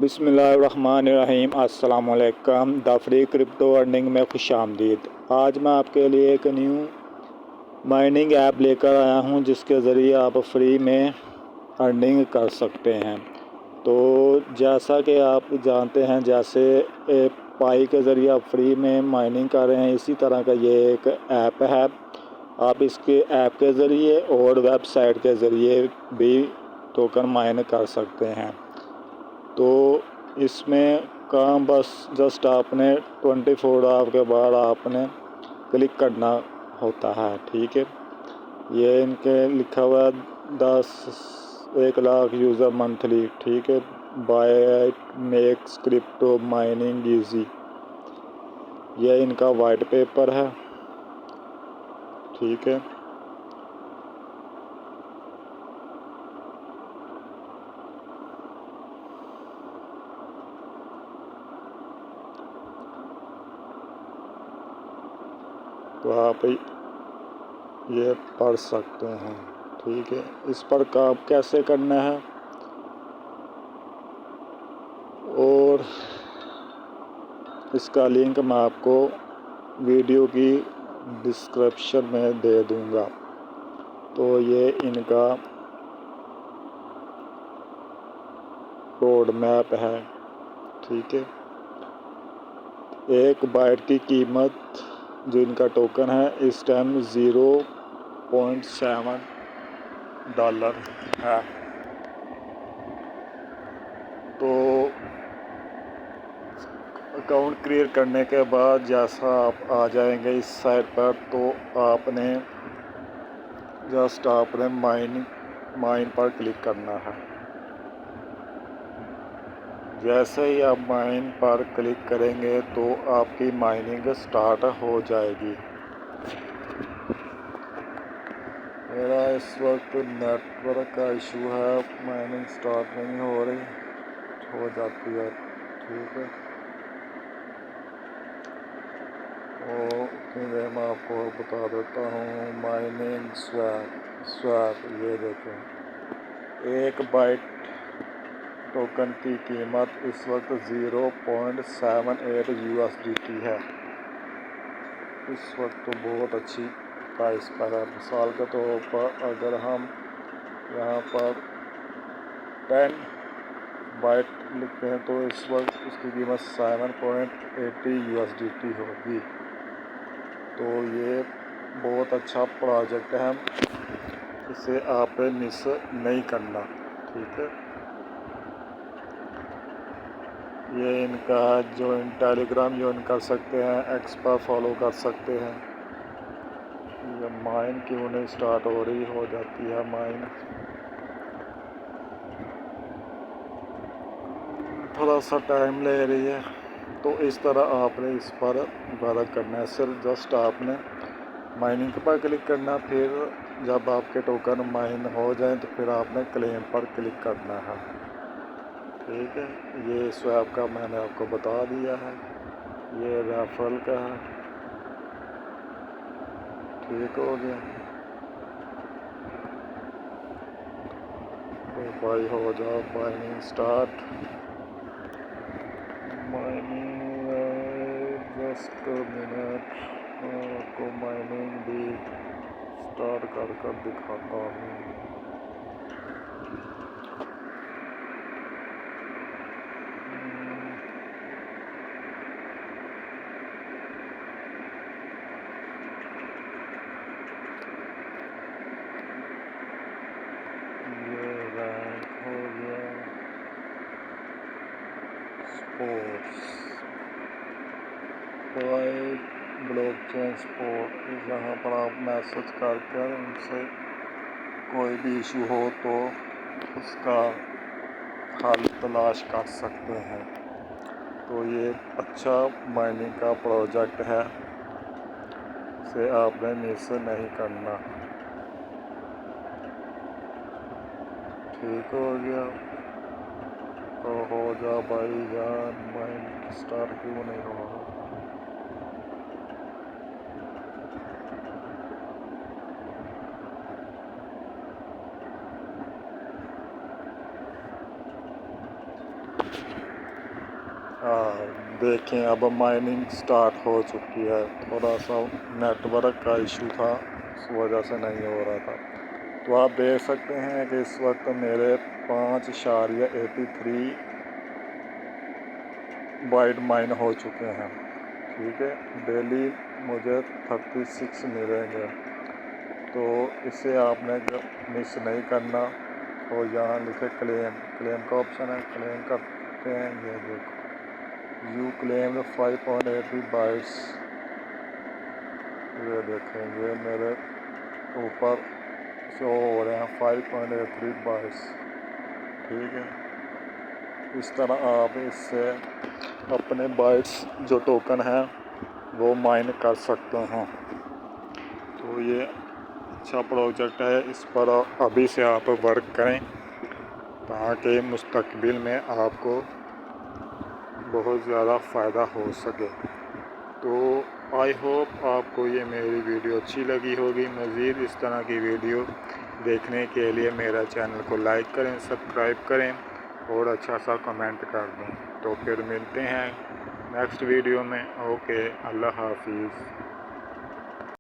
बिस्मिल्लाहिर्रहमानिर्रहीम। अस्सलाम वालेकुम। द फ्री क्रिप्टो अर्निंग में खुश आमदीद। आज मैं आपके लिए एक न्यू माइनिंग ऐप लेकर आया हूं जिसके ज़रिए आप फ्री में अर्निंग कर सकते हैं। तो जैसा कि आप जानते हैं, जैसे पाई के ज़रिए आप फ्री में माइनिंग कर रहे हैं, इसी तरह का ये एक ऐप है। आप इसके ऐप के ज़रिए और वेबसाइट के ज़रिए भी टोकन माइन कर सकते हैं। तो इसमें काम बस जस्ट आपने 24 आवर के बाद आपने क्लिक करना होता है, ठीक है। ये इनके लिखा हुआ 1 लाख यूज़र मंथली, ठीक है। By makes crypto mining easy, ये इनका वाइट पेपर है, ठीक है। तो आप ये पढ़ सकते हैं, ठीक है। इस पर काम कैसे करना है और इसका लिंक मैं आपको वीडियो की डिस्क्रिप्शन में दे दूंगा। तो ये इनका रोड मैप है, ठीक है। 1 बाइट की कीमत जो इनका टोकन है इस टाइम $0.7 है। तो अकाउंट क्रिएट करने के बाद जैसा आप आ जाएंगे इस साइट पर, तो आपने जस्ट आपने माइन पर क्लिक करना है। जैसे ही आप माइन पर क्लिक करेंगे तो आपकी माइनिंग स्टार्ट हो जाएगी। मेरा इस वक्त नेटवर्क का इशू है, माइनिंग स्टार्ट नहीं हो जाती है, ठीक है। तो मैं आपको बता देता हूँ माइनिंग स्वैप। ये देखें, 1 बाइट टोकन की कीमत इस वक्त 0.78 USDT है। इस वक्त तो बहुत अच्छी प्राइस पर है। मिसाल के तौर पर अगर हम यहाँ पर 10 बाइट लिखते हैं तो इस वक्त उसकी कीमत 7.80 USDT होगी। तो ये बहुत अच्छा प्रोजेक्ट है, इसे आप मिस नहीं करना, ठीक है। ये इनका जो टेलीग्राम ज्वाइन कर सकते हैं, एक्स पर फॉलो कर सकते हैं। ये माइन क्यों नहीं स्टार्ट हो रही, हो जाती है माइन, थोड़ा सा टाइम ले रही है। तो इस तरह आपने इस पर वर्क करना है। सिर्फ जस्ट आपने माइनिंग पर क्लिक करना, फिर जब आपके टोकन माइन हो जाए तो फिर आपने क्लेम पर क्लिक करना है, ठीक है। ये स्वैप का मैंने आपको बता दिया है, ये रेफरल का है, ठीक हो गया। तो भाई हो जाओ mining start. Mining just minute, आपको माइनिंग भी स्टार्ट कर दिखाता हूँ। ये रैंक हो गया स्पोर्ट्स, ब्लॉकचेन स्पोर्ट। यहाँ पर आप मैसेज कर उनसे कोई भी इशू हो तो उसका हल तलाश कर सकते हैं। तो ये अच्छा माइनिंग का प्रोजेक्ट है, इसे आपने मिस नहीं करना, ठीक हो गया। तो हो जा भाई जान, माइन स्टार्ट क्यों नहीं हो रहा। देखें अब माइनिंग स्टार्ट हो चुकी है। थोड़ा सा नेटवर्क का इशू था, इस वजह से नहीं हो रहा था। तो आप देख सकते हैं कि इस वक्त मेरे 5.83 बाइट माइन हो चुके हैं। ठीक है, डेली मुझे 36 मिलेंगे। तो इसे आपने मिस नहीं करना। और यहाँ लिखे क्लेम का ऑप्शन है, क्लेम करते हैं। ये देखो, यू क्लेम 5.83 बाइट्स। ये देखें, ये मेरे ऊपर शो हो रहे हैं 5.83 बाइट्स। ठीक है, इस तरह आप इससे अपने बाइट्स जो टोकन है वो माइन कर सकते हैं। तो ये अच्छा प्रोजेक्ट है, इस पर अभी से आप वर्क करें ताकि मुस्तकबिल में आपको बहुत ज़्यादा फ़ायदा हो सके। तो आई होप आपको ये मेरी वीडियो अच्छी लगी होगी। मज़ीद इस तरह की वीडियो देखने के लिए मेरा चैनल को लाइक करें, सब्सक्राइब करें और अच्छा सा कमेंट कर दें। तो फिर मिलते हैं नेक्स्ट वीडियो में। ओके, अल्लाह हाफिज़।